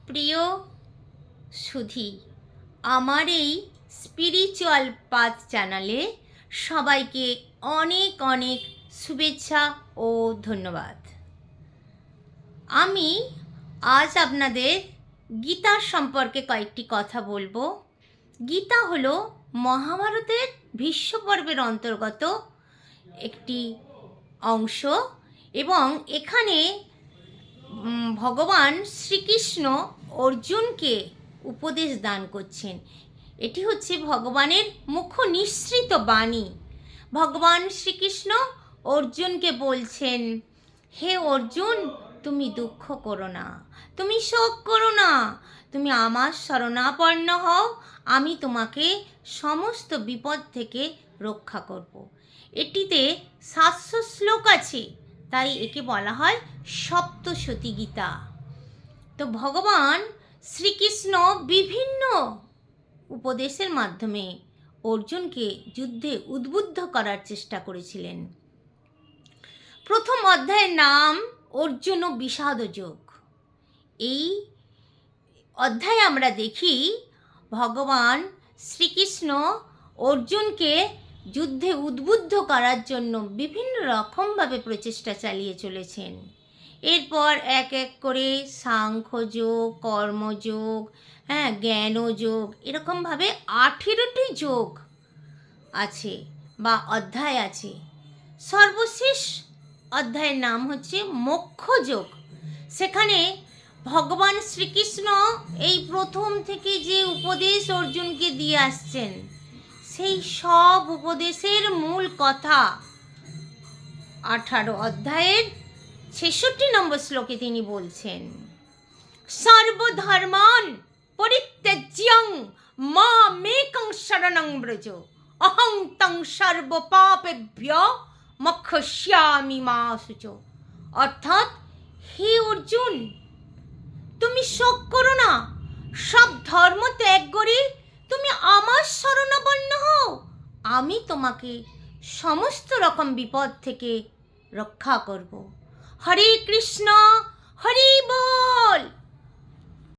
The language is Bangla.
প্রিয় সুধী, আমার এই স্পিরিচুয়াল পাথ চ্যানেলে সবাইকে অনেক অনেক শুভেচ্ছা ও ধন্যবাদ। আমি আজ আপনাদের গীতার সম্পর্কে কয়েকটি কথা বলবো। গীতা হলো মহাভারতের ভীষ্ম পর্বের অন্তর্গত একটি অংশ এবং এখানে ভগবান শ্রীকৃষ্ণ অর্জুনকে উপদেশ দান করছেন। এটি হচ্ছে ভগবানের মুখ নিঃসৃত বাণী। ভগবান শ্রীকৃষ্ণ অর্জুনকে বলছেন, হে অর্জুন, তুমি দুঃখ করো না, তুমি শোক করো না, তুমি আমার শরণাপন্ন হও, আমি তোমাকে সমস্ত বিপদ থেকে রক্ষা করব। এটিতে 700 শ্লোক আছে, তাই একে বলা হয় সপ্তশতী গীতা। তো ভগবান শ্রীকৃষ্ণ বিভিন্ন উপদেশের মাধ্যমে অর্জুনকে যুদ্ধে উদ্বুদ্ধ করার চেষ্টা করেছিলেন। প্রথম অধ্যায়ের নাম অর্জুন ও বিষাদ যোগ। এই অধ্যায়ে আমরা দেখি ভগবান শ্রীকৃষ্ণ অর্জুনকে যুদ্ধে উদ্বুদ্ধ করার জন্য বিভিন্ন রকমভাবে প্রচেষ্টা চালিয়ে চলেছেন। এরপর এক এক করে সাংখ্যযোগ, কর্মযোগ, জ্ঞানযোগ, এরকমভাবে 18টি যোগ আছে বা অধ্যায় আছে। সর্বশেষ অধ্যায়ের নাম হচ্ছে মোক্ষযোগ। সেখানে ভগবান শ্রীকৃষ্ণ এই প্রথম থেকে যে উপদেশ অর্জুনকে দিয়ে আসছেন, সেই সব উপদেশের মূল কথা 18 অধ্যায়ের 66 নম্বর শ্লোকে তিনি বলছেন, সর্বধর্মান পরিত্যজ্যং মামেকং শরণং ব্রজ অহং তং সর্বপাপেভ্যো মোক্ষয়িষ্যামি মা শুচ। অর্থাৎ, হে অর্জুন, তুমি শোক করো না, সব ধর্ম ত্যাগ করে তুমি আমার শরণাপন্ন হও, আমি তোমাকে সমস্ত রকম বিপদ থেকে রক্ষা করব। হরে কৃষ্ণ, হরি বল।